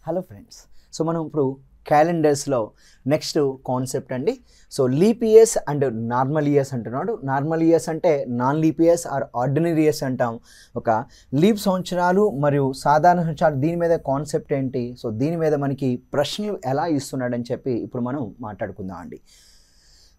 Hello friends, so మనం ఇప్పుడు క్యాలెండర్స్లో next concept అండి. So leap years and normal years అంటున్నాడు. నార్మల్ ఇయర్స్ అంటే non leap years or ordinary years అంటాం. ఒక లీప్ సంవత్సరాలు మరియు సాధారణ సంవత్సరాలు, దీని మీద కాన్సెప్ట్ ఏంటి, సో దీని మీద మనకి ప్రశ్నలు ఎలా ఇస్తున్నాడని చెప్పి ఇప్పుడు మనం మాట్లాడుకుందాం అండి.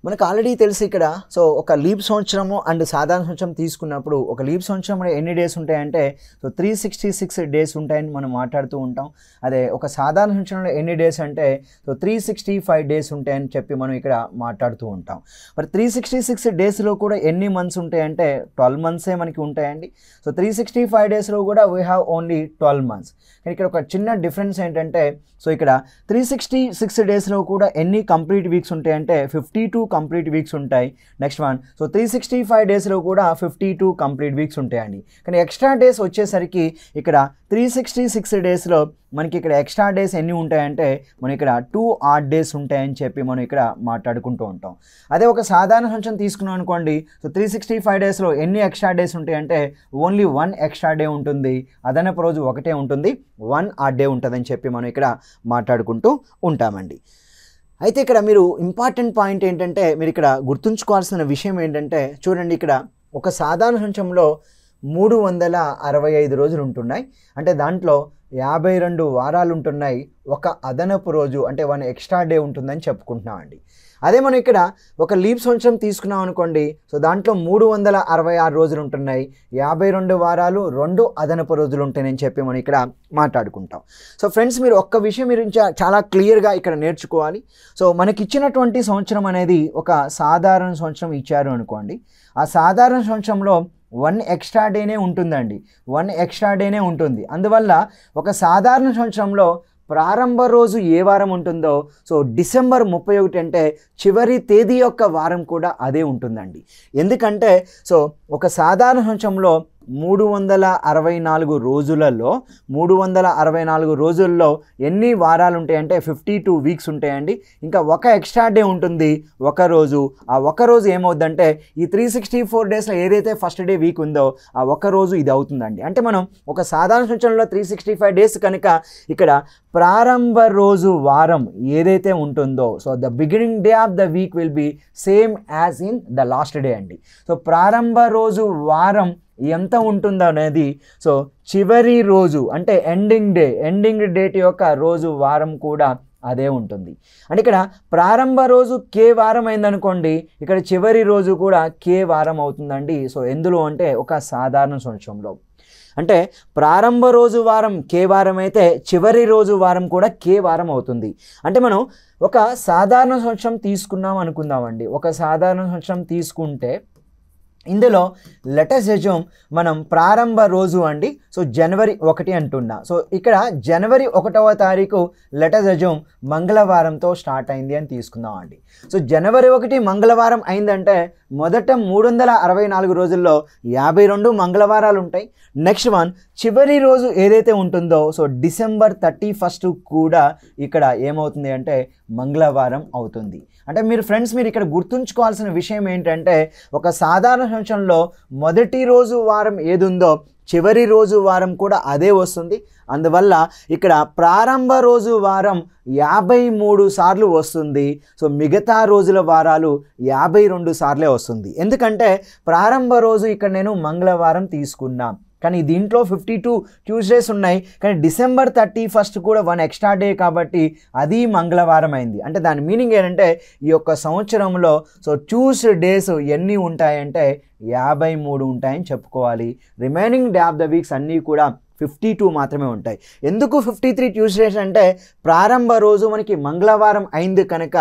మనకు ఆల్రెడీ తెలుసు ఇక్కడ. సో ఒక లీప్ సంవత్సరము అండ్ సాధారణ సంవత్సరం తీసుకున్నప్పుడు ఒక లీప్ సంవత్సరం ఎన్ని డేస్ ఉంటాయంటే సో 366 డేస్ ఉంటాయని మనం మాట్లాడుతూ ఉంటాం. అదే ఒక సాధారణ సంవత్సరంలో ఎన్ని డేస్ అంటే సో 365 డేస్ ఉంటాయని చెప్పి మనం ఇక్కడ మాట్లాడుతూ ఉంటాం. మరి 366 డేస్లో కూడా ఎన్ని మంత్స్ ఉంటాయంటే 12 మంత్సే మనకి ఉంటాయండి. సో 365 డేస్లో కూడా వీ హ్యావ్ ఓన్లీ 12 మంత్స్. కానీ ఇక్కడ ఒక చిన్న డిఫరెన్స్ ఏంటంటే సో ఇక్కడ 366 డేస్లో కూడా ఎన్ని కంప్లీట్ వీక్స్ ఉంటాయంటే 52 కంప్లీట్ వీక్స్ ఉంటాయి. నెక్స్ట్ వన్, సో 365 డేస్లో కూడా 52 కంప్లీట్ వీక్స్ ఉంటాయండి. కానీ ఎక్స్ట్రా డేస్ వచ్చేసరికి ఇక్కడ 366 డేస్లో మనకి ఇక్కడ ఎక్స్ట్రా డేస్ ఎన్ని ఉంటాయంటే మనం ఇక్కడ 2 ఆడ్ డేస్ ఉంటాయని చెప్పి మనం ఇక్కడ మాట్లాడుకుంటూ ఉంటాం. అదే ఒక సాధారణ సంవత్సరం తీసుకున్నాం అనుకోండి, సో 365 డేస్లో ఎన్ని ఎక్స్ట్రా డేస్ ఉంటాయంటే ఓన్లీ 1 ఎక్స్ట్రా డే ఉంటుంది, అదనపు రోజు ఒకటే ఉంటుంది, 1 ఆడ్ డే ఉంటుందని చెప్పి మనం ఇక్కడ మాట్లాడుకుంటూ ఉంటామండి. అయితే ఇక్కడ మీరు ఇంపార్టెంట్ పాయింట్ ఏంటంటే మీరు ఇక్కడ గుర్తుంచుకోవాల్సిన విషయం ఏంటంటే చూడండి, ఇక్కడ ఒక సాధారణ సంవత్సరంలో 365 రోజులు ఉంటున్నాయి. అంటే దాంట్లో 52 వారాలు ఉంటున్నాయి, ఒక అదనపు రోజు అంటే 1 ఎక్స్ట్రా డే ఉంటుందని చెప్పుకుంటున్నామండి. అదే మనం ఇక్కడ ఒక లీప్ సంవత్సరం తీసుకున్నాం అనుకోండి, సో దాంట్లో 366 రోజులు ఉంటున్నాయి, 52 వారాలు, 2 అదనపు రోజులు ఉంటాయని చెప్పి మనం ఇక్కడ మాట్లాడుకుంటాం. సో ఫ్రెండ్స్, మీరు ఒక్క విషయం మీరు చాలా క్లియర్గా ఇక్కడ నేర్చుకోవాలి. సో మనకిచ్చినటువంటి సంవత్సరం అనేది ఒక సాధారణ సంవత్సరం ఇచ్చారు అనుకోండి, ఆ సాధారణ సంవత్సరంలో 1 ఎక్స్ట్రా డేనే ఉంటుందండి, 1 ఎక్స్ట్రా డేనే ఉంటుంది. అందువల్ల ఒక సాధారణ సంవత్సరంలో ప్రారంభ రోజు ఏ వారం ఉంటుందో సో డిసెంబర్ 31 అంటే చివరి తేదీ యొక్క వారం కూడా అదే ఉంటుందండి. ఎందుకంటే సో ఒక సాధారణ సంవత్సరంలో 364 రోజులలో 364 రోజుల్లో ఎన్ని వారాలు ఉంటాయంటే 52 వీక్స్ ఉంటాయండి. ఇంకా ఒక ఎక్స్ట్రా డే ఉంటుంది, ఒక రోజు. ఆ ఒక రోజు ఏమవుద్దంటే ఈ 364 డేస్లో ఏదైతే ఫస్ట్ డే వీక్ ఉందో ఆ ఒక రోజు ఇది అవుతుందండి. అంటే మనం ఒక సాధారణ సంవత్సరంలో 365 డేస్ కనుక ఇక్కడ ప్రారంభ రోజు వారం ఏదైతే ఉంటుందో so the beginning day of the week will be same as in the last day అండి. సో ప్రారంభ రోజు వారం ఎంత ఉంటుందో అనేది సో చివరి రోజు అంటే ఎండింగ్ డేట్ యొక్క రోజు వారం కూడా అదే ఉంటుంది. అంటే ఇక్కడ ప్రారంభ రోజు కే వారం అయిందనుకోండి, ఇక్కడ చివరి రోజు కూడా కే వారం అవుతుందండి. సో ఎందులో అంటే ఒక సాధారణ సంవత్సరంలో అంటే ప్రారంభ రోజు వారం కే వారం అయితే చివరి రోజు వారం కూడా కే వారం అవుతుంది. అంటే మనం ఒక సాధారణ సంవత్సరం తీసుకున్నాం అనుకుందామండి. ఒక సాధారణ సంవత్సరం తీసుకుంటే ఇందులో లెటస్ అజ్యూమ్ మనం ప్రారంభ రోజు అండి సో జనవరి 1 అంటున్నా. సో ఇక్కడ జనవరి 1వ తారీఖు లెటస్ అజ్యూమ్ మంగళవారంతో స్టార్ట్ అయింది అని తీసుకుందాం అండి. సో జనవరి 1 మంగళవారం అయిందంటే మొదట 364 రోజుల్లో 52 మంగళవారాలు ఉంటాయి. నెక్స్ట్ వన్, చివరి రోజు ఏదైతే ఉంటుందో సో డిసెంబర్ 31 కూడా ఇక్కడ ఏమవుతుంది అంటే మంగళవారం అవుతుంది. అంటే మీరు ఫ్రెండ్స్ మీరు ఇక్కడ గుర్తుంచుకోవాల్సిన విషయం ఏంటంటే ఒక సాధారణ సంవత్సరంలో మొదటి రోజు వారం ఏది ఉందో చివరి రోజు వారం కూడా అదే వస్తుంది. అందువల్ల ఇక్కడ ప్రారంభ రోజు వారం 53 సార్లు వస్తుంది. సో మిగతా రోజుల వారాలు 52 సార్లే వస్తుంది. ఎందుకంటే ప్రారంభ రోజు ఇక్కడ నేను మంగళవారం తీసుకున్నా, కానీ దీంట్లో 52 ట్యూస్డేస్ ఉన్నాయి, కానీ డిసెంబర్ 31 కూడా 1 ఎక్స్ట్రా డే కాబట్టి అది మంగళవారం అయింది. అంటే దాని మీనింగ్ ఏంటంటే ఈ యొక్క సంవత్సరంలో సో ట్యూస్డేస్ ఎన్ని ఉంటాయంటే 53 ఉంటాయని చెప్పుకోవాలి. Remaining day of the weeks అన్నీ కూడా 52 మాత్రమే ఉంటాయి. ఎందుకు 53 ట్యూస్డేస్ అంటే ప్రారంభ రోజు మనకి మంగళవారం అయింది కనుక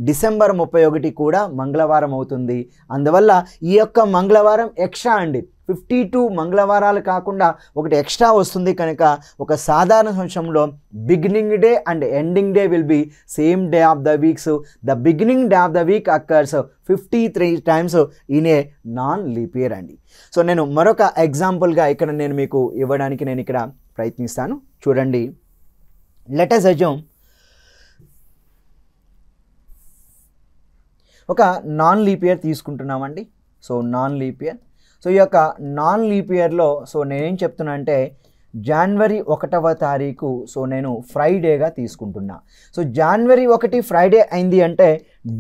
డిసెంబర్ 31 కూడా మంగళవారం అవుతుంది. అందువల్ల ఈ యొక్క మంగళవారం ఎక్స్ట్రా అండి, 52 మంగళవారాలు కాకుండా ఒకటి ఎక్స్ట్రా వస్తుంది కనుక ఒక సాధారణ సంవత్సరంలో beginning day and ending day will be same day of the weeks. The beginning day of the week occurs 53 times in a non leap year అండి. సో నేను మరొక ఎగ్జాంపుల్గా ఇక్కడ నేను మీకు ఇవ్వడానికి నేను ఇక్కడ ప్రయత్నిస్తాను. చూడండి, లెట్ us assume ఒక నాన్ లీప్ ఇయర్ తీసుకుంటున్నామండి. So non leap year, so ఈ యొక్క నాన్ లీప్ ఇయర్లో సో నేనేం చెప్తున్నా అంటే జనవరి 1వ తారీఖు సో నేను ఫ్రైడేగా తీసుకుంటున్నా. సో జనవరి 1 ఫ్రైడే అయింది అంటే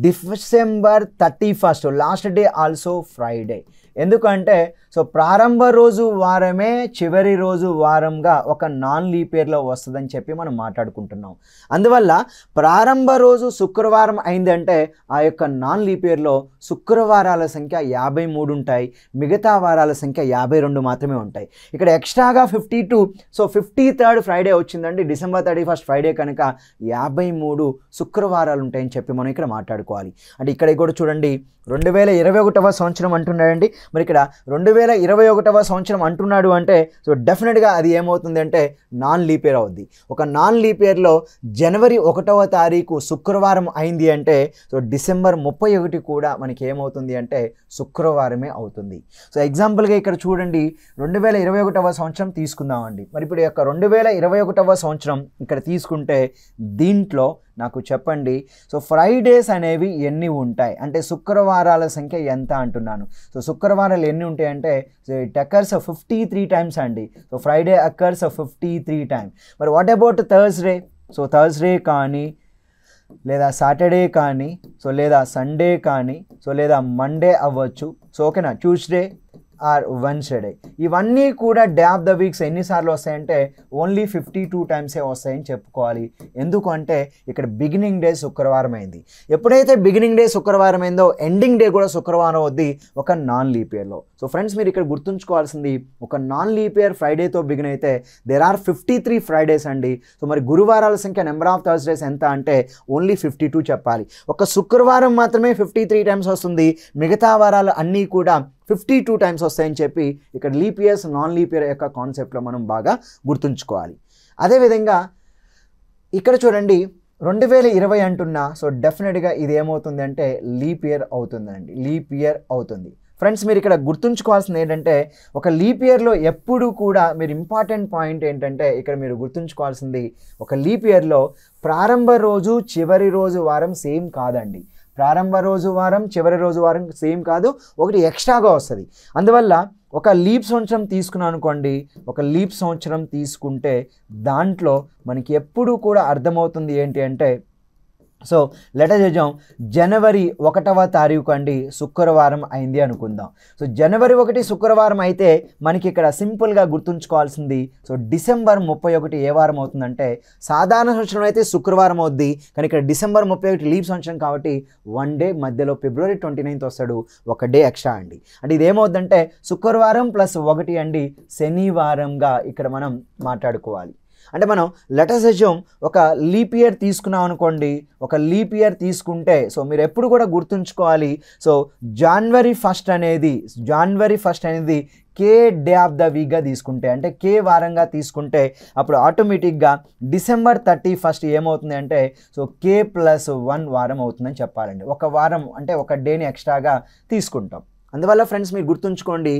December 31 last day also Friday. ఎందుకంటే సో ప్రారంభ రోజు వారమే చివరి రోజు వారంగా ఒక నాన్ లీప్ ఇయర్లో వస్తుందని చెప్పి మనం మాట్లాడుకుంటున్నాం. అందువల్ల ప్రారంభ రోజు శుక్రవారం అయిందంటే ఆ యొక్క నాన్ లీప్ ఇయర్లో శుక్రవారాల సంఖ్య 53 ఉంటాయి, మిగతా వారాల సంఖ్య 52 మాత్రమే ఉంటాయి. ఇక్కడ ఎక్స్ట్రాగా 52 సో 53rd ఫ్రైడే వచ్చిందండి, డిసెంబర్ 31 ఫ్రైడే కనుక 53 శుక్రవారాలు ఉంటాయని చెప్పి మనం ఇక్కడ మాట్లాడుకోవాలి. అంటే ఇక్కడ కూడా చూడండి 2021వ సంవత్సరం అంటున్నాడండి. మరి ఇక్కడ 2021వ సంవత్సరం అంటున్నాడు అంటే సో డెఫినెట్గా అది ఏమవుతుంది అంటే నాన్ లీప్ ఇయర్ అవుద్ది. ఒక నాన్ లీప్ ఇయర్లో జనవరి 1వ తారీఖు శుక్రవారం అయింది అంటే సో డిసెంబర్ 31 కూడా మనకి ఏమవుతుంది అంటే శుక్రవారమే అవుతుంది. సో ఎగ్జాంపుల్గా ఇక్కడ చూడండి 2021వ సంవత్సరం తీసుకుందామండి. మరి ఇప్పుడు యొక్క 2021వ సంవత్సరం ఇక్కడ తీసుకుంటే దీంట్లో నాకు చెప్పండి సో ఫ్రైడేస్ అనేవి ఎన్ని ఉంటాయి అంటే శుక్రవారాల సంఖ్య ఎంత అంటున్నాను. సో శుక్రవారాలు ఎన్ని ఉంటాయంటే సో ఇట్ అకర్స్ 53 టైమ్స్ అండి. So Friday occurs 53 time. మరి what about Thursday? So Thursday కానీ లేదా సాటర్డే కానీ సో లేదా సండే కానీ సో లేదా మండే అవ్వచ్చు. సో ఓకేనా, ట్యూస్డే ఆర్ వెన్స్డే, ఇవన్నీ కూడా డే ఆఫ్ ద వీక్స్ ఎన్నిసార్లు వస్తాయంటే ఓన్లీ 52 టైమ్సే వస్తాయని చెప్పుకోవాలి. ఎందుకంటే ఇక్కడ బిగినింగ్ డే శుక్రవారం అయింది. ఎప్పుడైతే బిగినింగ్ డే శుక్రవారం అయిందో ఎండింగ్ డే కూడా శుక్రవారం అవుద్ది ఒక నాన్ లీప్ ఇయర్లో. సో ఫ్రెండ్స్ మీరు ఇక్కడ గుర్తుంచుకోవాల్సింది ఒక నాన్ లీప్ ఇయర్ ఫ్రైడేతో బిగిన్ అయితే దేర్ ఆర్ 53 ఫ్రైడేస్ అండి. సో మరి గురువారాల సంఖ్య నెంబర్ ఆఫ్ థర్స్డేస్ ఎంత అంటే ఓన్లీ 52 చెప్పాలి. ఒక శుక్రవారం మాత్రమే 53 టైమ్స్ వస్తుంది, మిగతా వారాలు అన్నీ కూడా 52 టైమ్స్ వస్తాయని చెప్పి ఇక్కడ leap years non leap year యొక్క కాన్సెప్ట్లో మనం బాగా గుర్తుంచుకోవాలి. అదేవిధంగా ఇక్కడ చూడండి 2020 అంటున్నా సో డెఫినెట్గా ఇది ఏమవుతుంది అంటే లీప్ ఇయర్ అవుతుందండి, లీప్ ఇయర్ అవుతుంది. ఫ్రెండ్స్ మీరు ఇక్కడ గుర్తుంచుకోవాల్సింది ఏంటంటే ఒక లీప్ ఇయర్లో ఎప్పుడు కూడా మీరు ఇంపార్టెంట్ పాయింట్ ఏంటంటే ఇక్కడ మీరు గుర్తుంచుకోవాల్సింది ఒక లీప్ ఇయర్లో ప్రారంభ రోజు చివరి రోజు వారం సేమ్ కాదండి. ప్రారంభ రోజు వారం చివరి రోజు వారం సేమ్ కాదు, ఒకటి ఎక్స్ట్రాగా వస్తుంది. అందువల్ల ఒక లీప్ సంవత్సరం తీసుకున్నాం అనుకోండి, ఒక లీప్ సంవత్సరం తీసుకుంటే దాంట్లో మనకి ఎప్పుడు కూడా అర్థమవుతుంది ఏంటి అంటే సో లెటర్ చేద్దాం జనవరి 1వ తారీఖు అండి శుక్రవారం అయింది అనుకుందాం. సో జనవరి 1 శుక్రవారం అయితే మనకి ఇక్కడ సింపుల్గా గుర్తుంచుకోవాల్సింది సో డిసెంబర్ 31 ఏ వారం అవుతుందంటే సాధారణ సంవత్సరం అయితే శుక్రవారం అవుద్ది, కానీ ఇక్కడ డిసెంబర్ 31 లీప్ సంవత్సరం కాబట్టి 1 డే మధ్యలో ఫిబ్రవరి 29 వస్తాడు, ఒక డే ఎక్స్ట్రా అండి. అంటే ఇది ఏమవుద్దంటే శుక్రవారం ప్లస్ 1 అండి శనివారంగా ఇక్కడ మనం మాట్లాడుకోవాలి. అంటే మనం లెటర్స్ అజ్యూమ్ ఒక లీప్ ఇయర్ తీసుకున్నాం అనుకోండి, ఒక లీప్ ఇయర్ తీసుకుంటే సో మీరు ఎప్పుడు కూడా గుర్తుంచుకోవాలి సో జనవరి 1 అనేది కే డే ఆఫ్ ద వీక్గా తీసుకుంటే అంటే కే వారంగా తీసుకుంటే అప్పుడు ఆటోమేటిక్గా డిసెంబర్ 31 ఏమవుతుంది అంటే సో కే ప్లస్ 1 వారం అవుతుందని చెప్పాలండి. ఒక వారం అంటే ఒక డేని ఎక్స్ట్రాగా తీసుకుంటాం. అందువల్ల ఫ్రెండ్స్ మీరు గుర్తుంచుకోండి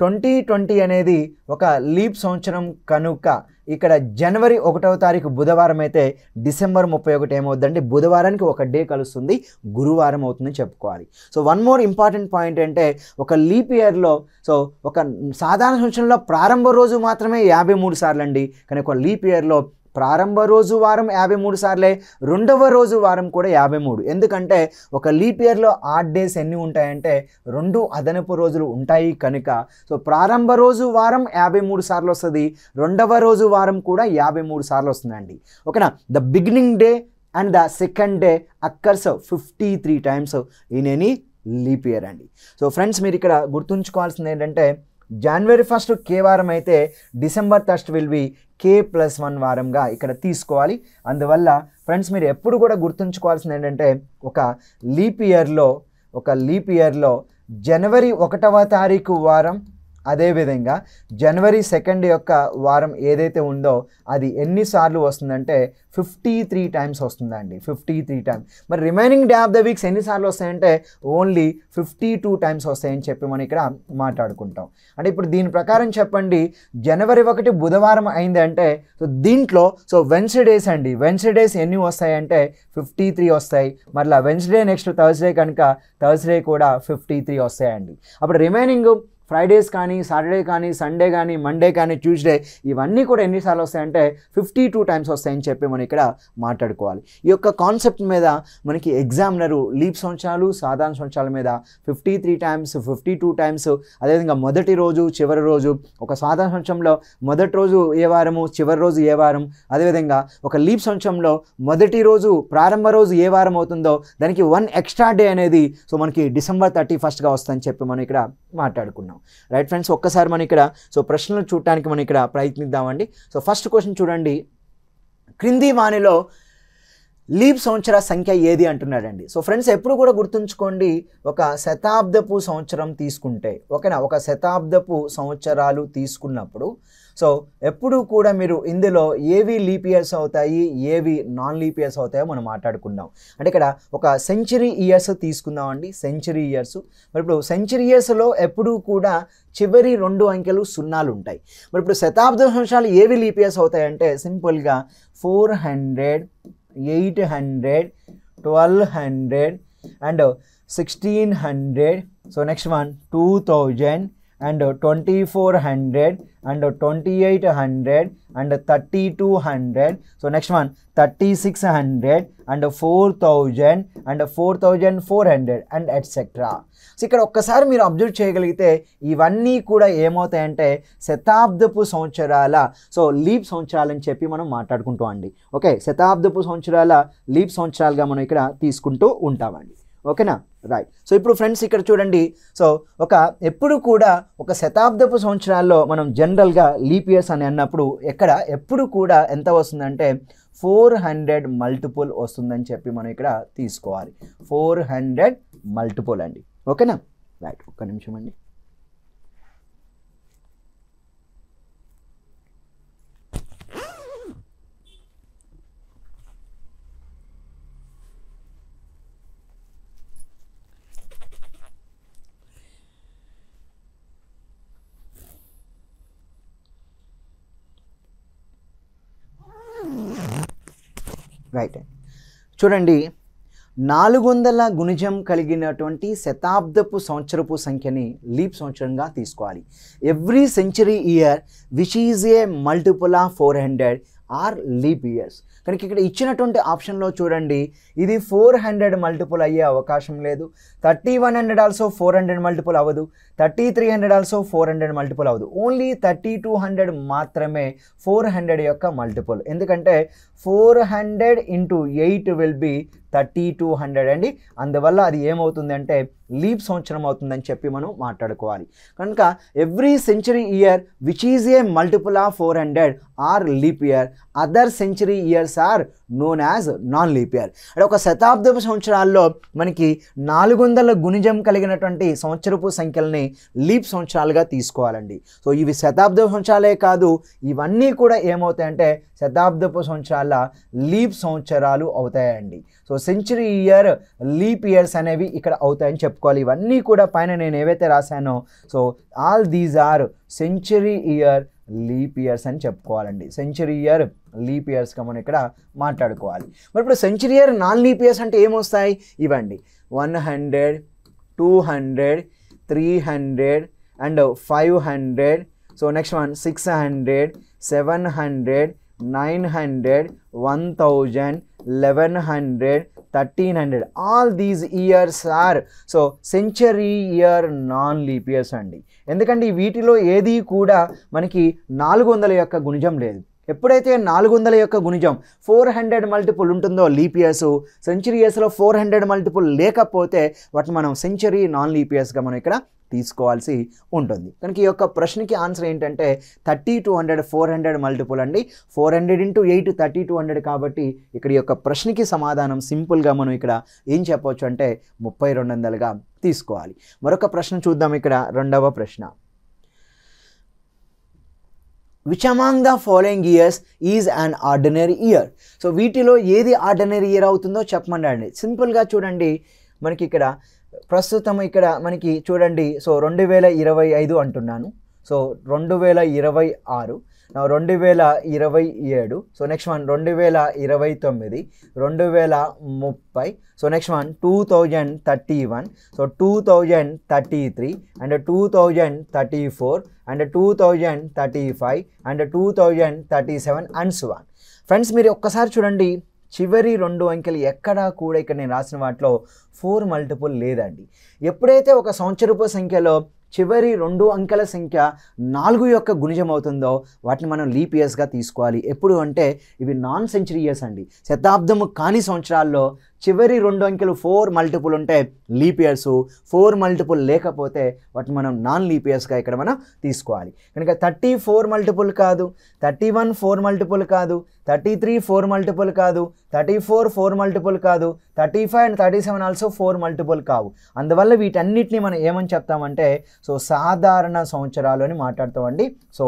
2020 అనేది ఒక లీప్ సంవత్సరం కనుక ఇక్కడ జనవరి 1వ తారీఖు బుధవారం అయితే డిసెంబర్ 31 ఏమవుతుందంటే బుధవారానికి ఒక డే కలుస్తుంది, గురువారం అవుతుందని చెప్పుకోవాలి. So one more important point అంటే ఒక లీప్ ఇయర్లో సో ఒక సాధారణ సంవత్సరంలో ప్రారంభ రోజు మాత్రమే 53 సార్లు అండి, కానీ ఒక లీప్ ఇయర్లో ప్రారంభ రోజు వారం 53 సార్లే, రెండవ రోజు వారం కూడా 53. ఎందుకంటే ఒక లీప్ ఇయర్లో ఆడ్ డేస్ ఎన్ని ఉంటాయంటే 2 అదనపు రోజులు ఉంటాయి కనుక సో ప్రారంభ రోజు వారం 53 సార్లు వస్తుంది, రెండవ రోజు వారం కూడా 53 సార్లు వస్తుందండి. ఓకేనా, the beginning day and the second day occurs 53 times in any leap year అండి. సో ఫ్రెండ్స్ మీరు ఇక్కడ గుర్తుంచుకోవాల్సింది ఏంటంటే జనవరి 1 కే వారం అయితే December 1 will be K plus 1 వారంగా ఇక్కడ తీసుకోవాలి. అందువల్ల ఫ్రెండ్స్ మీరు ఎప్పుడు కూడా గుర్తుంచుకోవాల్సింది ఏంటంటే ఒక లీప్ ఇయర్లో జనవరి 1వ తారీఖు వారం అదేవిధంగా జనవరి 2 యొక్క వారం ఏదైతే ఉందో అది ఎన్నిసార్లు వస్తుందంటే 53 టైమ్స్ వస్తుందండి, 53 టైమ్స్. మరి remaining day of the weeks ఎన్నిసార్లు వస్తాయంటే ఓన్లీ 52 టైమ్స్ వస్తాయని చెప్పి మనం ఇక్కడ మాట్లాడుకుంటాం. అంటే ఇప్పుడు దీని ప్రకారం చెప్పండి జనవరి 1 బుధవారం అయింది అంటే సో దీంట్లో సో వెన్స్డేస్ అండి, వెన్స్డేస్ ఎన్ని వస్తాయంటే 53 వస్తాయి. మళ్ళీ వెన్స్డే నెక్స్ట్ థర్స్డే కనుక థర్స్డే కూడా 53 వస్తాయండి. అప్పుడు రిమైనింగ్ ఫ్రైడేస్ కానీ, సాటర్డే కానీ, సండే కానీ, మండే కానీ, ట్యూస్డే ఇవన్నీ కూడా ఎన్నిసార్లు వస్తాయంటే 52 టైమ్స్ వస్తాయని చెప్పి మనం ఇక్కడ మాట్లాడుకోవాలి. ఈ యొక్క కాన్సెప్ట్ మీద మనకి ఎగ్జామినరు లీప్ సంవత్సరాలు, సాధారణ సంవత్సరాల మీద 53 టైమ్స్, 52 టైమ్స్, అదేవిధంగా మొదటి రోజు, చివరి రోజు, ఒక సాధారణ సంవత్సరంలో మొదటి రోజు ఏ వారము, చివరి రోజు ఏ వారం, అదేవిధంగా ఒక లీప్ సంవత్సరంలో మొదటి రోజు, ప్రారంభ రోజు ఏ వారం అవుతుందో దానికి 1 ఎక్స్ట్రా డే అనేది సో మనకి December 31గా వస్తుందని చెప్పి మనం ఇక్కడ మాట్లాడుకున్నాం. రైట్ ఫ్రెండ్స్, ఒక్కసారి మనం ఇక్కడ సో ప్రశ్నలు చూడటానికి మనం ఇక్కడ ప్రయత్నిద్దామండి. సో ఫస్ట్ క్వశ్చన్ చూడండి, క్రింది వానిలో లీప్ సంవత్సర సంఖ్య ఏది అంటున్నాడండి. సో ఫ్రెండ్స్ ఎప్పుడు కూడా గుర్తుంచుకోండి, ఒక శతాబ్దపు సంవత్సరం తీసుకుంటే, ఓకేనా, ఒక శతాబ్దపు సంవత్సరాలు తీసుకున్నప్పుడు సో ఎప్పుడు కూడా మీరు ఇందులో ఏవి లీప్ ఇయర్స్ అవుతాయి, ఏవి నాన్ లీప్ ఇయర్స్ అవుతాయో మనం మాట్లాడుకుందాం. అంటే ఇక్కడ ఒక సెంచరీ ఇయర్స్ తీసుకుందాం అండి, సెంచరీ ఇయర్స్. మరి ఇప్పుడు సెంచరీ ఇయర్స్లో ఎప్పుడూ కూడా చివరి 2 అంకెలు సున్నాలు ఉంటాయి. మరి ఇప్పుడు శతాబ్ద సంవత్సరాలు ఏవి లీప్ ఇయర్స్ అవుతాయంటే సింపుల్గా 400, 800, 1200 and 1600. So next one 2000 and 2400 and 2800 and 3200. So next one 3600 and 4000 and 4400 and etc. So ఇక్కడ ఒక్కసారి మీరు అబ్జర్వ్ చేయగలిగితే ఇవన్నీ కూడా ఏమవుతాయంటే శతాబ్దపు సంవత్సరాల సో లీప్ సంవత్సరాలని చెప్పి మనం మాట్లాడుకుంటాం అండి. ఓకే, శతాబ్దపు సంవత్సరాల లీప్ సంవత్సరాలుగా మనం ఇక్కడ తీసుకుంటూ ఉంటామండి. ఓకేనా, రైట్. సో ఇప్పుడు ఫ్రెండ్స్ ఇక్కడ చూడండి, సో ఎప్పుడు కూడా ఒక శతాబ్దపు సంవత్సరాల్లో మనం జనరల్గా లీప్ ఇయర్స్ అని అన్నప్పుడు ఎక్కడ ఎప్పుడు కూడా ఎంత వస్తుందంటే 400 మల్టిపుల్ వస్తుందని చెప్పి మనం ఇక్కడ తీసుకోవాలి. 400 మల్టిపుల్ అండి. ఓకేనా, రైట్. ఒక్క నిమిషం అండి. రైట్, చూడండి 400 గుణిజం కలిగినటువంటి శతాబ్దపు సంవత్సరపు సంఖ్యని లీప్ సంవత్సరంగా తీసుకోవాలి. Every century year which is a multiple of 400 are leap years. కనుక ఇక్కడ ఇచ్చినటువంటి ఆప్షన్లో చూడండి, ఇది 400 మల్టిపుల్ అయ్యే అవకాశం లేదు. 3100 ఆల్సో 400 మల్టిపుల్ అవ్వదు. 3300 ఆల్సో 400 మల్టిపుల్ అవ్వదు. ఓన్లీ 3200 మాత్రమే 400 యొక్క మల్టిపుల్. ఎందుకంటే 400 × 8 విల్ బి 3200 అండి. అందువల్ల అది ఏమవుతుంది అంటే లీప్ సంవత్సరం అవుతుందని చెప్పి మనం మాట్లాడుకోవాలి. కనుక every century year which is a multiple of 400 are leap year, other century years are known as non leap year. అంటే ఒక శతాబ్దపు సంవత్సరాల్లో మనకి 400 గుణిజం కలిగినటువంటి సంవత్సరపు సంఖ్యల్ని లీప్ సంవత్సరాలుగా తీసుకోవాలండి. సో ఇవి శతాబ్దపు సంవత్సరాలే కాదు, ఇవన్నీ కూడా ఏమవుతాయంటే శతాబ్దపు సంవత్సరాల లీప్ సంవత్సరాలు అవుతాయండి. So century year leap years అనేవి ఇక్కడ అవుతాయని చెప్పుకోవాలి. ఇవన్నీ కూడా పైన నేను ఏవైతే రాశానో so all these are century year leap years అని చెప్పుకోవాలండి. సెంచరీ ఇయర్ లీప్ ఇయర్స్గా మనం ఇక్కడ మాట్లాడుకోవాలి. మరి ఇప్పుడు century year non leap years అంటే ఏమొస్తాయి ఇవ్వండి, 100, 200, 300 and 500. So next one 600, 700, 900, 1000, 1100, 1300. All these years or so century year non leap years అండి. ఎందుకంటే వీటిలో ఏది కూడా మనకి 400 యొక్క గుణిజం లేదు. ఎప్పుడైతే 400 యొక్క గుణిజం 400 మల్టిపుల్ ఉంటుందో లీప్ ఇయర్స్, సెంచరీ ఇయర్స్లో 400 మల్టిపుల్ లేకపోతే వాటిని మనం సెంచరీ నాన్ లీప్ ఇయర్స్గా మనం ఇక్కడ తీసుకోవాల్సి ఉంటుంది. కనుక ఈ యొక్క ప్రశ్నకి ఆన్సర్ ఏంటంటే 3200 400 మల్టిపుల్ అండి. 400 × 8 3200 కాబట్టి ఇక్కడ ఈ యొక్క ప్రశ్నకి సమాధానం సింపుల్గా మనం ఇక్కడ ఏం చెప్పవచ్చు అంటే 3200గా తీసుకోవాలి. మరొక ప్రశ్న చూద్దాం. ఇక్కడ రెండవ ప్రశ్న, which among the following years is an ordinary year. So వీటిలో ఏది ఆర్డినరీ ఇయర్ అవుతుందో చెప్పమండి. సింపుల్గా చూడండి, మనకి ఇక్కడ ప్రస్తుతం ఇక్కడ మనకి చూడండి, సో 2025 అంటున్నాను. So 2026 2027. So next one 2029, 2030. So next one 2031, so 2033 and 2034 and 2035 and 2037 and so on. Friends మీరు ఒక్కసారి చూడండి, చివరి 2 అంకెలు ఎక్కడా కూడా ఇక్కడ నేను రాసిన వాటిలో 4 మల్టిపుల్ లేదండి. ఎప్పుడైతే ఒక సంవత్సరపు సంఖ్యలో చివరి 2 అంకెల సంఖ్య 4 యొక్క గుణిజం అవుతుందో వాటిని మనం లీప్ ఇయర్స్గా తీసుకోవాలి. ఎప్పుడు అంటే ఇవి నాన్ సెంచరీ ఇయర్స్ అండి. శతాబ్దము కాని సంవత్సరాల్లో చివరి 2 అంకెలు 4 మల్టిపుల్ ఉంటే లీప్ ఇయర్స్, 4 మల్టిపుల్ లేకపోతే వాటిని మనం నాన్ లీప్ ఇయర్స్గా ఇక్కడ మనం తీసుకోవాలి. కనుక 34 మల్టిపుల్ కాదు, 31 4 మల్టిపుల్ కాదు, 33 4 మల్టిపుల్ కాదు, 34 4 మల్టిపుల్ కాదు, 35 అండ్ 37 ఆల్సో 4 మల్టిపుల్ కావు. అందువల్ల వీటన్నిటిని మనం ఏమని చెప్తామంటే సో సాధారణ సంవత్సరాలు అని మాట్లాడతామండి. So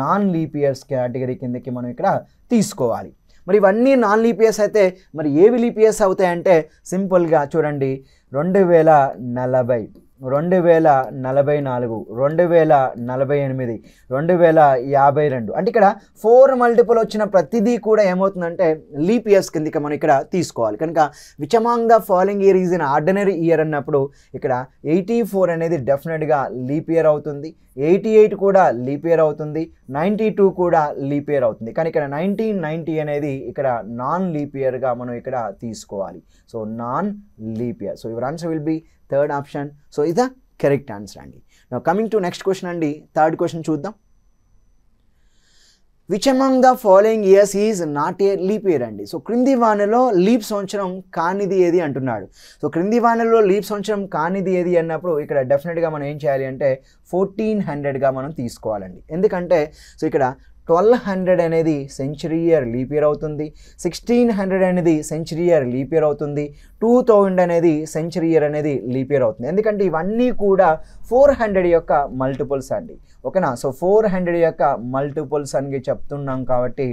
non leap years category కిందకి మనం ఇక్కడ తీసుకోవాలి. మరి ఇవన్నీ నాన్ లీప్ ఇయర్స్ అయితే మరి ఏవి లీప్ ఇయర్స్ అవుతాయంటే సింపుల్గా చూడండి, 2040, 2044, 2048, 2052. అంటే ఇక్కడ 4 మల్టిపుల్ వచ్చిన ప్రతిదీ కూడా ఏమవుతుందంటే లీప్ ఇయర్స్ కిందకి మనం ఇక్కడ తీసుకోవాలి. కనుక which among the following year is in ordinary year అన్నప్పుడు ఇక్కడ 84 అనేది డెఫినెట్గా లీప్ ఇయర్ అవుతుంది, 88 కూడా లీప్ ఇయర్ అవుతుంది, 92 కూడా లీప్ ఇయర్ అవుతుంది. కానీ ఇక్కడ 1990 అనేది ఇక్కడ నాన్ లీప్ ఇయర్గా మనం ఇక్కడ తీసుకోవాలి. So non leap year. So your answer will B third option. So ఇది కరెక్ట్ ఆన్సర్ అండి. Now coming to next question అండి, థర్డ్ క్వశ్చన్ చూద్దాం. Which among the following years is not a leap year అండి. So క్రింది వానలో leap సంవత్సరం కానిది ఏది అంటున్నాడు. సో క్రింది వానలో లీప్ సంవత్సరం కానిది ఏది అన్నప్పుడు ఇక్కడ డెఫినెట్గా మనం ఏం చేయాలి అంటే 1400గా మనం తీసుకోవాలండి. ఎందుకంటే సో ఇక్కడ 1200 అనేది సెంచరీ ఇయర్ లీప్ ఇయర్ అవుతుంది, 1600 అనేది సెంచరీ ఇయర్ లీప్ ఇయర్ అవుతుంది, 2000 అనేది సెంచరీ ఇయర్ అనేది లీప్ ఇయర్ అవుతుంది. ఎందుకంటే ఇవన్నీ కూడా 400 యొక్క మల్టిపుల్స్ అండి. ఓకేనా. సో 400 యొక్క మల్టిపుల్స్ అని చెప్తున్నాం కాబట్టి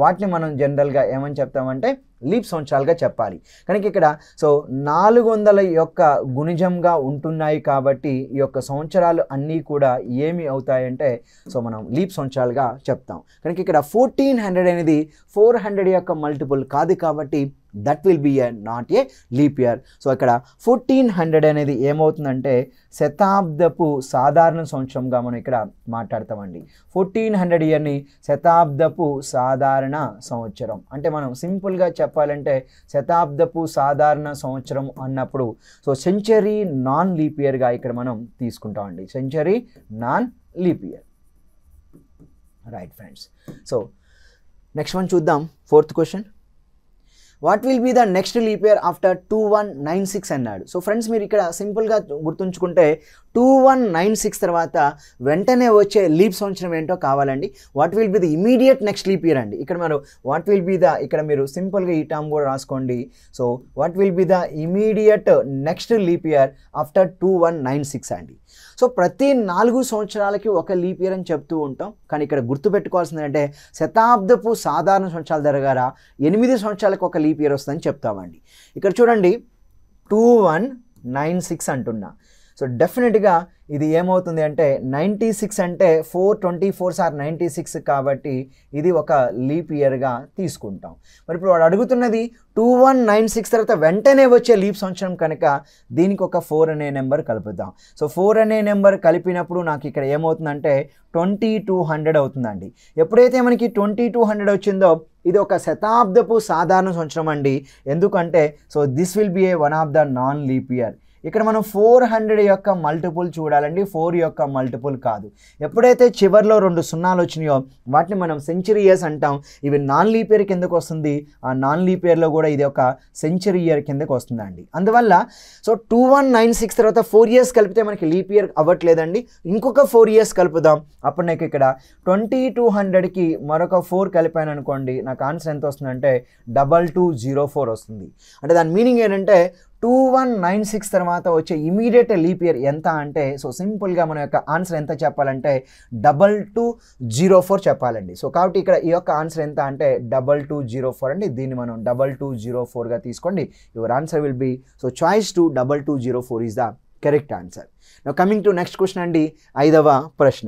వాటిని మనం జనరల్గా ఏమని చెప్తామంటే లీప్ సంవత్సరాలుగా చెప్పాలి. కనుక ఇక్కడ సో 400 యొక్క గుణిజంగా ఉంటున్నాయి కాబట్టి ఈ యొక్క సంవత్సరాలు అన్నీ కూడా ఏమి అవుతాయంటే సో మనం లీప్ సంవత్సరాలుగా చెప్తాం. కనుక ఇక్కడ 1400 అనేది 400 యొక్క మల్టిపుల్ కాదు కాబట్టి that will be A not a leap year. So ఇక్కడ 1400 అనేది ఏమవుతుందంటే శతాబ్దపు సాధారణ సంవత్సరంగా మనం ఇక్కడ మాట్లాడతామండి. 1400 ఇయర్ని శతాబ్దపు సాధారణ సంవత్సరం అంటే మనం సింపుల్గా చెప్పాలంటే శతాబ్దపు సాధారణ సంవత్సరం అన్నప్పుడు సో సెంచరీ నాన్ లీప్ ఇయర్గా ఇక్కడ మనం తీసుకుంటామండి. Century non leap year. Right friends. So next one చూద్దాం, fourth question. What will be the next leap year after 2196 అన్నాడు. సో ఫ్రెండ్స్ మీరు ఇక్కడ సింపుల్గా గుర్తుంచుకుంటే 2196 తర్వాత వెంటనే వచ్చే లీప్ సంవత్సరం ఏంటో కావాలండి. What will be the immediate next leap year అండి. ఇక్కడ మనం వాట్ విల్ బి ద ఇక్కడ మీరు సింపుల్గా ఈ టర్మ్ కూడా రాసుకోండి. So what will be the immediate next leap year after 2196 అండి. సో ప్రతి 4 సంవత్సరాలకి ఒక లీప్ ఇయర్ అని చెప్తూ ఉంటాం. కానీ ఇక్కడ గుర్తుపెట్టుకోవాల్సింది అంటే శతాబ్దపు సాధారణ సంవత్సరాల దగ్గర 8 సంవత్సరాలకు ఒక లీప్ ఇయర్ వస్తుందని చెప్తామండి. ఇక్కడ చూడండి 2196 అంటున్నా. సో డెఫినెట్గా ఇది ఏమవుతుంది అంటే 96 అంటే 424 సార్ 96 కాబట్టి ఇది ఒక లీప్ ఇయర్గా తీసుకుంటాం. మరి ఇప్పుడు వాడు అడుగుతున్నది 2196 తర్వాత వెంటనే వచ్చే లీప్ సంవత్సరం కనుక దీనికి ఒక 4 అనే నెంబర్ కలుపుదాం. సో 4 అనే నెంబర్ కలిపినప్పుడు నాకు ఇక్కడ ఏమవుతుందంటే 2200 అవుతుందండి. ఎప్పుడైతే మనకి 2200 వచ్చిందో ఇది ఒక శతాబ్దపు సాధారణ సంవత్సరం అండి. ఎందుకంటే so this will be A one of the non leap year. ఇక్కడ మనం 400 యొక్క మల్టిపుల్ చూడాలండి, 4 యొక్క మల్టిపుల్ కాదు. ఎప్పుడైతే చివరిలో 2 సున్నాలు వచ్చినాయో వాటిని మనం సెంచరీ ఇయర్స్ అంటాం. ఇవి నాన్ లీప్ ఇయర్ కిందకు వస్తుంది. ఆ నాన్ లీప్ ఇయర్లో కూడా ఇది ఒక సెంచరీ ఇయర్ కిందకు వస్తుందండి. అందువల్ల సో 2196 తర్వాత 4 ఇయర్స్ కలిపితే మనకి లీప్ ఇయర్ అవ్వట్లేదండి. ఇంకొక 4 ఇయర్స్ కలుపుదాం. అప్పుడు నాకు ఇక్కడ 2200కి మరొక 4 కలిపాను అనుకోండి, నాకు ఆన్సర్ ఎంత వస్తుందంటే 2204 వస్తుంది. అంటే దాని మీనింగ్ ఏంటంటే 2196 తర్వాత వచ్చే ఇమీడియట్ లీప్ ఇయర్ ఎంత అంటే సో సింపుల్గా మన యొక్క ఆన్సర్ ఎంత చెప్పాలంటే 2204 చెప్పాలండి. సో కాబట్టి ఇక్కడ ఈ యొక్క ఆన్సర్ ఎంత అంటే 2204 అండి. దీన్ని మనం 2204గా తీసుకోండి. Your answer will be so choice 2204 is the correct answer. Now coming to next question అండి, 5వ ప్రశ్న.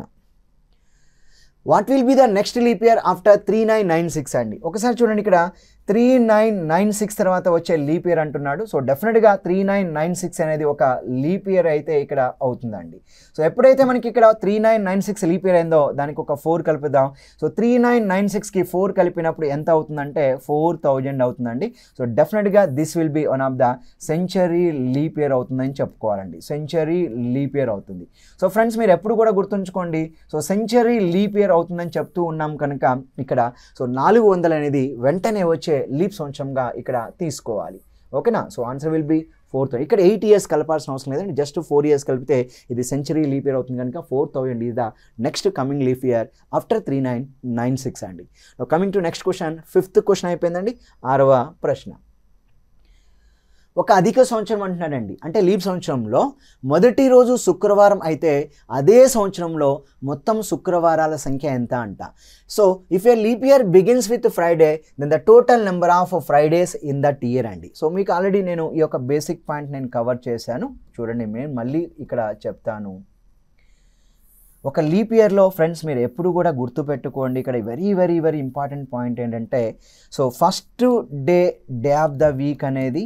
What will be the next leap year after 3996 అండి. ఒకసారి చూడండి ఇక్కడ 3996 తర్వాత వచ్చే లీప్ ఇయర్ అంటున్నాడు. సో డెఫినెట్గా 3996 అనేది ఒక లీప్ ఇయర్ అయితే ఇక్కడ అవుతుందండి. సో ఎప్పుడైతే మనకి ఇక్కడ 3996 లీప్ ఇయర్ అయిందో దానికి ఒక 4 కలుపుదాం. సో 3996కి 4 కలిపినప్పుడు ఎంత అవుతుందంటే 4000 అవుతుందండి. సో డెఫినెట్గా this will be one of the century leap year అవుతుందని చెప్పుకోవాలండి. సెంచరీ లీప్ ఇయర్ అవుతుంది. సో ఫ్రెండ్స్ మీరు ఎప్పుడు కూడా గుర్తుంచుకోండి. సో సెంచరీ లీప్ ఇయర్ అవుతుందని చెప్తూ ఉన్నాం కనుక ఇక్కడ సో 400 అనేది వెంటనే వచ్చే లీప్ సంవత్సరంగా ఇక్కడ తీసుకోవాలి. ఓకేనా. So answer will B 4,000. ఇక్కడ 8 ఇయర్స్ కలపాల్సిన అవసరం లేదండి. జస్ట్ 4 ఇయర్స్ కలిపితే ఇది సెంచరీ లీప్ ఇయర్ అవుతుంది కనుక 4000 is the next coming leap year after 3996 అండి. Coming to next question, 5th question అయిపోయిందండి. 6వ ప్రశ్న. ఒక అధిక సంవత్సరం అంటున్నాడండి. అంటే లీప్ సంవత్సరంలో మొదటి రోజు శుక్రవారం అయితే అదే సంవత్సరంలో మొత్తం శుక్రవారాల సంఖ్య ఎంత అంట. So if a leap year begins with Friday then the total number of Fridays in that year అండి. సో మీకు ఆల్రెడీ నేను ఈ యొక్క బేసిక్ పాయింట్ నేను కవర్ చేశాను. చూడండి నేను మళ్ళీ ఇక్కడ చెప్తాను. ఒక లీప్ ఇయర్లో ఫ్రెండ్స్ మీరు ఎప్పుడు కూడా గుర్తుపెట్టుకోండి. ఇక్కడ very very very important point ఏంటంటే so first day of the week అనేది,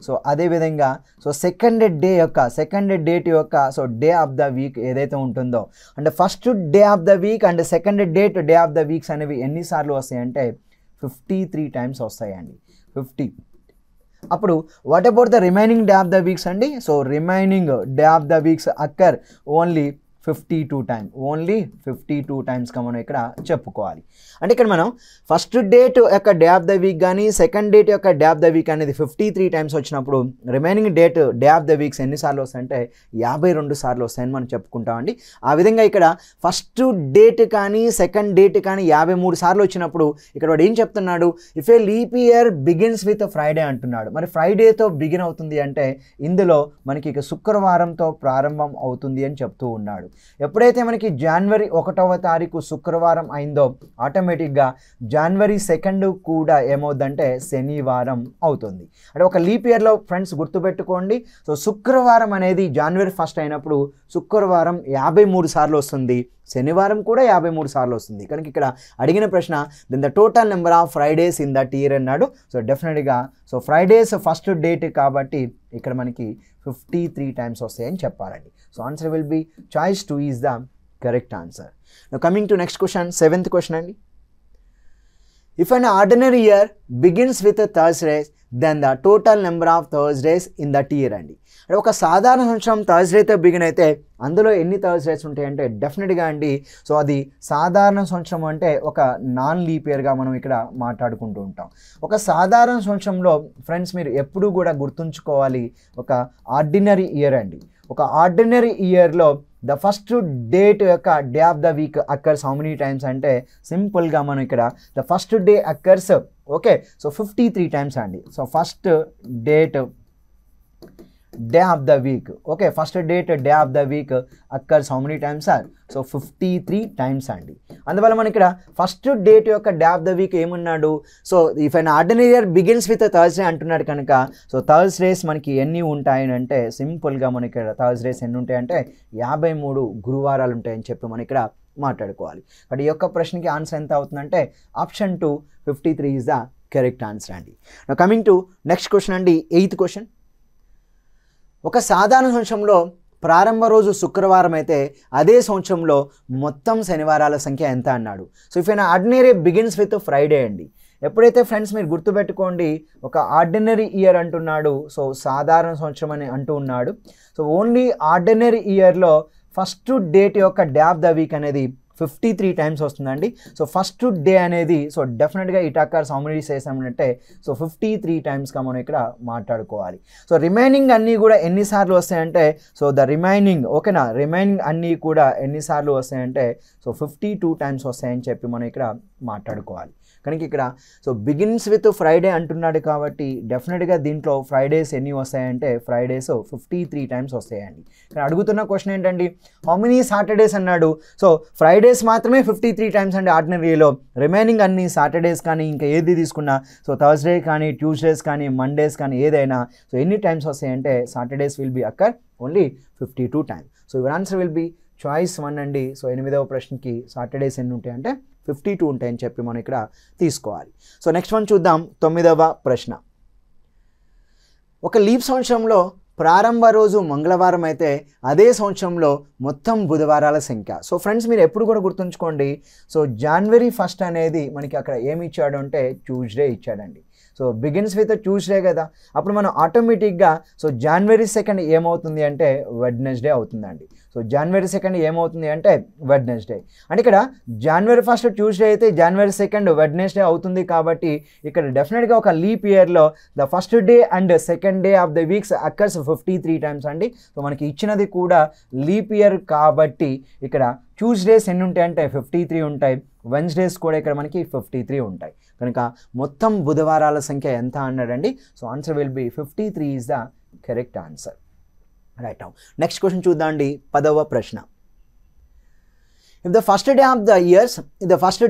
సో అదేవిధంగా సో సెకండ్ డేట్ యొక్క so day of the week ఏదైతే ఉంటుందో అంటే first day of the week and second day of the weeks అనేవి ఎన్నిసార్లు వస్తాయంటే 53 టైమ్స్ వస్తాయండి. 50. అప్పుడు what about the remaining day of the weeks అండి. So remaining day of the weeks occur only 52 times. Only 52 టైమ్స్గా మనం ఇక్కడ చెప్పుకోవాలి. అంటే ఇక్కడ మనం ఫస్ట్ డేట్ యొక్క డే ఆఫ్ ద వీక్ కానీ సెకండ్ డేట్ యొక్క డే ఆఫ్ ద వీక్ అనేది 53 టైమ్స్ వచ్చినప్పుడు remaining day of the weeks ఎన్నిసార్లు వస్తాయంటే 52 సార్లు వస్తాయని మనం చెప్పుకుంటామండి. ఆ విధంగా ఇక్కడ ఫస్ట్ డేట్ కానీ సెకండ్ డేట్ కానీ 53 సార్లు వచ్చినప్పుడు ఇక్కడ వాడు ఏం చెప్తున్నాడు, if a leap year begins with Friday అంటున్నాడు. మరి ఫ్రైడేతో బిగిన్ అవుతుంది అంటే ఇందులో మనకి ఇక శుక్రవారంతో ప్రారంభం అవుతుంది అని చెప్తూ ఉన్నాడు. ఎప్పుడైతే మనకి జనవరి 1వ తారీఖు శుక్రవారం అయిందో ఆటోమేటిక్గా జనవరి 2 కూడా ఏమవుతుందంటే శనివారం అవుతుంది. అంటే ఒక లీప్ ఇయర్లో ఫ్రెండ్స్ గుర్తుపెట్టుకోండి. సో శుక్రవారం అనేది జనవరి 1 అయినప్పుడు శుక్రవారం 53 సార్లు వస్తుంది, శనివారం కూడా 53 సార్లు వస్తుంది. కనుక ఇక్కడ అడిగిన ప్రశ్న then the total number of Fridays in that year అన్నాడు. సో డెఫినెట్గా సో ఫ్రైడేస్ ఫస్ట్ డేట్ కాబట్టి ఇక్కడ మనకి 53 టైమ్స్ వస్తాయని చెప్పాలండి. So answer will be choice 2 is the correct answer. Now coming to next question, 7th question అండి. If an ordinary year begins with Thursdays then the total number of Thursdays in that year అండి. అంటే ఒక సాధారణ సంవత్సరం థర్స్డేతో begin అయితే అందులో ఎన్ని Thursdays ఉంటాయంటే డెఫినెట్గా అండి సో అది సాధారణ సంవత్సరం అంటే ఒక నాన్ లీప్ ఇయర్గా మనం ఇక్కడ మాట్లాడుకుంటూ ఉంటాం. ఒక సాధారణ సంవత్సరంలో ఫ్రెండ్స్ మీరు ఎప్పుడూ కూడా గుర్తుంచుకోవాలి ఒక ఆర్డినరీ ఇయర్ అండి. ఒక ఆర్డినరీ ఇయర్లో ద ఫస్ట్ డేట్ యొక్క day of the week occurs how many times అంటే సింపుల్గా మనం ఇక్కడ the first day occurs okay so 53 times అండి. So first date day of the week okay first date day of the week occurs how many times are so 53 times అండి. అందువల్ల మనం ఇక్కడ first date యొక్క డే ఆఫ్ ద వీక్ ఏమన్నాడు, so if an ordinary year begins with Thursday అంటున్నాడు కనుక so Thursdays మనకి ఎన్ని ఉంటాయని అంటే సింపుల్గా మనకి ఇక్కడ థర్స్డేస్ ఎన్ని ఉంటాయంటే 53 గురువారాలు ఉంటాయని చెప్పి మనం ఇక్కడ మాట్లాడుకోవాలి. బట్ ఈ యొక్క ప్రశ్నకి ఆన్సర్ ఎంత అవుతుందంటే option 2 53 is the correct answer అండి. కమింగ్ టు నెక్స్ట్ క్వశ్చన్ అండి, 8th క్వశ్చన్. ఒక సాధారణ సంవత్సరంలో ప్రారంభ రోజు శుక్రవారం అయితే అదే సంవత్సరంలో మొత్తం శనివారాల సంఖ్య ఎంత అన్నాడు. So if an ordinary begins with Friday అండి. ఎప్పుడైతే ఫ్రెండ్స్ మీరు గుర్తుపెట్టుకోండి ఒక ఆర్డినరీ ఇయర్ అంటున్నాడు, సో సాధారణ సంవత్సరం అని అంటూ ఉన్నాడు. సో ఓన్లీ ఆర్డినరీ ఇయర్లో ఫస్ట్ డేట్ యొక్క డే ఆఫ్ ద వీక్ అనేది 53 టైమ్స్ వస్తుందండి. సో ఫస్ట్ డే అనేది సో డెఫినెట్గా it occurs how many days అంటే సో 53 టైమ్స్గా మనం ఇక్కడ మాట్లాడుకోవాలి. సో రిమైనింగ్ అన్నీ కూడా ఎన్నిసార్లు వస్తాయంటే సో ద రిమైనింగ్ ఓకేనా రిమైనింగ్ అన్నీ కూడా ఎన్నిసార్లు వస్తాయంటే సో 52 టైమ్స్ వస్తాయని చెప్పి మనం ఇక్కడ మాట్లాడుకోవాలి. కనుక ఇక్కడ సో బిగిన్స్ విత్ ఫ్రైడే అంటున్నాడు కాబట్టి డెఫినెట్గా దీంట్లో ఫ్రైడేస్ ఎన్ని వస్తాయంటే ఫ్రైడేస్ 53 టైమ్స్ వస్తాయండి. ఇక్కడ అడుగుతున్న క్వశ్చన్ ఏంటండి హౌ మెనీ సాటర్డేస్ అన్నాడు. సో ఫ్రైడేస్ మాత్రమే 53 టైమ్స్ అండి ఆర్డినరీలో, రిమైనింగ్ అన్ని సాటర్డేస్ కానీ ఇంకా ఏది తీసుకున్నా సో థర్స్డే కానీ ట్యూస్డేస్ కానీ మండేస్ కానీ ఏదైనా సో ఎన్ని టైమ్స్ వస్తాయంటే Saturdays will be occur only 52 times. So your answer will be choice 1 అండి. సో 8వ ప్రశ్నకి సాటర్డేస్ ఎన్ని ఉంటాయంటే 52 ఉంటాయని చెప్పి మనం ఇక్కడ తీసుకోవాలి. సో నెక్స్ట్ వన్ చూద్దాం. 9వ ప్రశ్న. ఒక లీప్ సంవత్సరంలో ప్రారంభ రోజు మంగళవారం అయితే అదే సంవత్సరంలో మొత్తం బుధవారాల సంఖ్య. సో ఫ్రెండ్స్ మీరు ఎప్పుడు కూడా గుర్తుంచుకోండి. సో January 1st అనేది మనకి అక్కడ ఏమి ఇచ్చాడు అంటే ట్యూస్డే ఇచ్చాడండి. సో బిగిన్స్ విత్ ట్యూస్డే కదా, అప్పుడు మనం ఆటోమేటిక్గా సో January 2nd ఏమవుతుంది అంటే వెడ్నెస్డే అవుతుందండి. సో January 2nd ఏమవుతుంది అంటే వెడ్నెస్డే. అంటే ఇక్కడ January 1st ట్యూస్డే అయితే January 2nd వెడ్నెస్డే అవుతుంది. కాబట్టి ఇక్కడ డెఫినెట్గా ఒక లీప్ ఇయర్లో the first day and second day of the weeks occurs 53 times అండి. సో మనకి ఇచ్చినది కూడా లీప్ ఇయర్ కాబట్టి ఇక్కడ ట్యూస్డేస్ ఎన్ని ఉంటాయి అంటే 53 ఉంటాయి. వెన్స్డేస్ కూడా ఇక్కడ మనకి 53 ఉంటాయి. కనుక మొత్తం బుధవారాల సంఖ్య ఎంత అన్నాడండి. So answer will B 53 is the correct answer. Right now next question చూద్దాం అండి. 10వ ప్రశ్న. If the first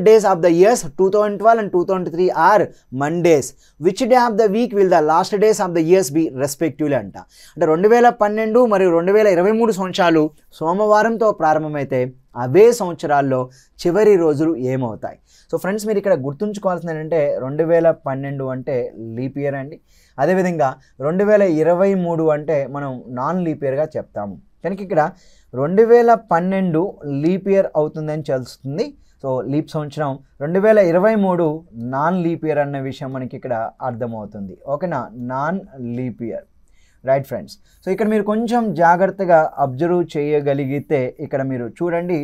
days of the years 2012 and 2003 are Mondays, which day of the week will the last days of the years be respectively అంట. అంటే 2012 మరియు 2023 సంవత్సరాలు సోమవారంతో ప్రారంభమైతే అవే సంవత్సరాల్లో చివరి రోజులు ఏమవుతాయి? సో ఫ్రెండ్స్ మీరు ఇక్కడ గుర్తుంచుకోవాల్సింది ఏంటంటే 2012 అంటే లీప్ ఇయర్ అండి. అదేవిధంగా 2023 అంటే మనం నాన్ లీప్ ఇయర్గా చెప్తాము. కనుక ఇక్కడ 2012 లీప్ ఇయర్ అవుతుందని తెలుస్తుంది. సో లీప్ సంవత్సరం. 2023 నాన్ లీప్ ఇయర్ అన్న విషయం మనకి ఇక్కడ అర్థమవుతుంది. ఓకేనా, non leap year. Right friends. So ఇక్కడ మీరు కొంచెం జాగ్రత్తగా అబ్జర్వ్ చేయగలిగితే ఇక్కడ మీరు చూడండి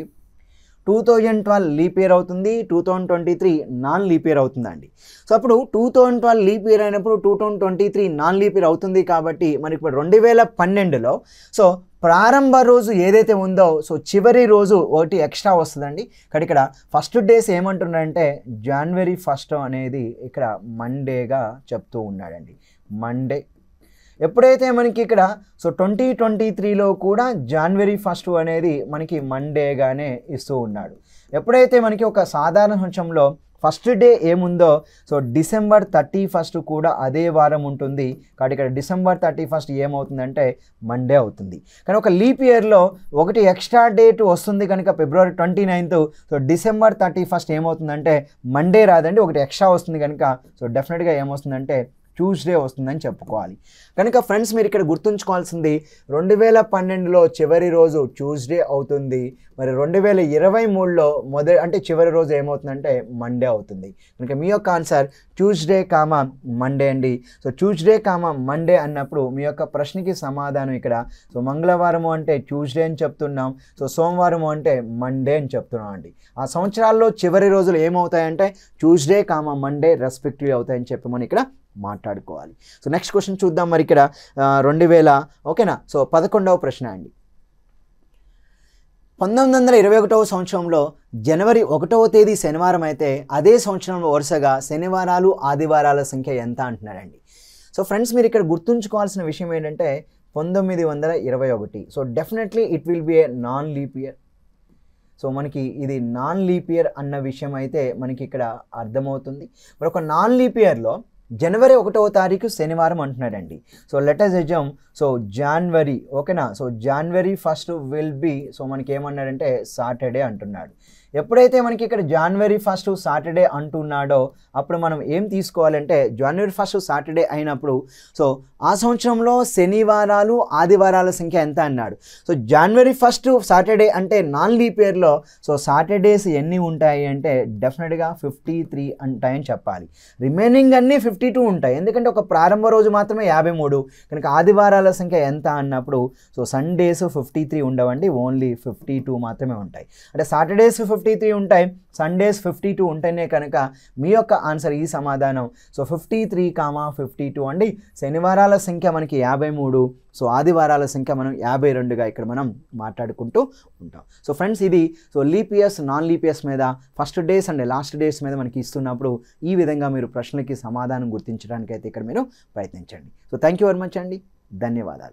2012 లీప్ ఇయర్ అవుతుంది, 2023 నాన్ లీప్ ఇయర్ అవుతుందండి. సో అప్పుడు 2012 లీప్ ఇయర్ అయినప్పుడు 2023 నాన్ లీప్ ఇయర్ అవుతుంది. కాబట్టి మనకి ఇప్పుడు 2012లో సో ప్రారంభ రోజు ఏదైతే ఉందో సో చివరి రోజు ఒకటి ఎక్స్ట్రా వస్తుందండి. ఇక్కడ ఫస్ట్ డేస్ ఏమంటున్నాడంటే January 1st అనేది ఇక్కడ మండేగా చెప్తూ ఉన్నాడండి. మండే. ఎప్పుడైతే మనకి ఇక్కడ సో 2023లో కూడా January 1st అనేది మనకి మండేగానే ఇస్తూ ఉన్నాడు. ఎప్పుడైతే మనకి ఒక సాధారణ సంవత్సరంలో ఫస్ట్ డే ఏముందో సో December 31st కూడా అదే వారం ఉంటుంది. కాబట్టి ఇక్కడ December 31st ఏమవుతుందంటే మండే అవుతుంది. కానీ ఒక లీప్ ఇయర్లో ఒకటి ఎక్స్ట్రా డేట్ వస్తుంది కనుక February 29th. So December 31st ఏమవుతుందంటే మండే రాదండి, ఒకటి ఎక్స్ట్రా వస్తుంది కనుక సో డెఫినెట్గా ఏమొస్తుందంటే ట్యూస్డే వస్తుందని చెప్పుకోవాలి. కనుక ఫ్రెండ్స్ మీరు ఇక్కడ గుర్తుంచుకోవాల్సింది 2012లో చివరి రోజు ట్యూస్డే అవుతుంది. మరి 2023లో అంటే చివరి రోజు ఏమవుతుందంటే మండే అవుతుంది. కనుక మీ యొక్క ఆన్సర్ ట్యూస్డే కామా మండే అండి. సో ట్యూస్డే కామా మండే అన్నప్పుడు మీ యొక్క ప్రశ్నకి సమాధానం ఇక్కడ సో మంగళవారము అంటే ట్యూస్డే అని చెప్తున్నాం. సో సోమవారము అంటే మండే అని చెప్తున్నాం అండి. ఆ సంవత్సరాల్లో చివరి రోజులు ఏమవుతాయంటే ట్యూస్డే కామా మండే రెస్పెక్టివ్లీ అవుతాయని చెప్పి మనం ఇక్కడ మాట్లాడుకోవాలి. సో నెక్స్ట్ క్వశ్చన్ చూద్దాం. మరి ఇక్కడ 2000 ఓకేనా. సో 11వ ప్రశ్న అండి. 1921వ సంవత్సరంలో జనవరి 1వ తేదీ శనివారం అయితే అదే సంవత్సరంలో వరుసగా శనివారాలు ఆదివారాల సంఖ్య ఎంత అంటున్నారండి. సో ఫ్రెండ్స్ మీరు ఇక్కడ గుర్తుంచుకోవాల్సిన విషయం ఏంటంటే 1921. So definitely it will be A non leap year. So మనకి ఇది నాన్ లీప్ ఇయర్ అన్న విషయం అయితే మనకి ఇక్కడ అర్థమవుతుంది. మరి ఒక నాన్ లీప్ ఇయర్లో జనవరి 1వ తారీఖు శనివారం అంటున్నాడండి. So let us assume so January ఓకేనా. So January 1st will be so మనకి ఏమన్నాడంటే సాటర్డే అంటున్నాడు. ఎప్పుడైతే మనకి ఇక్కడ January 1st సాటర్డే అంటున్నాడో అప్పుడు మనం ఏం తీసుకోవాలంటే January 1st సాటర్డే అయినప్పుడు సో ఆ సంవత్సరంలో శనివారాలు ఆదివారాల సంఖ్య ఎంత అన్నాడు. సో January 1st సాటర్డే అంటే నాన్ లీప్ ఇయర్లో సో సాటర్డేస్ ఎన్ని ఉంటాయి అంటే డెఫినెట్గా 53 ఉంటాయని చెప్పాలి. రిమైనింగ్ అన్నీ 52 ఉంటాయి. ఎందుకంటే ఒక ప్రారంభ రోజు మాత్రమే 53. కనుక ఆదివారాల సంఖ్య ఎంత అన్నప్పుడు సో సండేస్ 53 ఉండవండి, ఓన్లీ 52 మాత్రమే ఉంటాయి. అంటే సాటర్డేస్ 53 ఉంటాయి, సండేస్ 52 ఉంటేనే కనుక మీ యొక్క ఆన్సర్ ఈ సమాధానం సో 53, 52 అండి. శనివారాల సంఖ్య మనకి 53, సో ఆదివారాల సంఖ్య మనం 52గా ఇక్కడ మనం మాట్లాడుకుంటూ ఉంటాం. సో ఫ్రెండ్స్ ఇది so leap years non leap years మీద first days and last days మీద మనకి ఇస్తున్నప్పుడు ఈ విధంగా మీరు ప్రశ్నలకి సమాధానం గుర్తించడానికి అయితే ఇక్కడ మీరు ప్రయత్నించండి. So thank you very much అండి. ధన్యవాదాలు.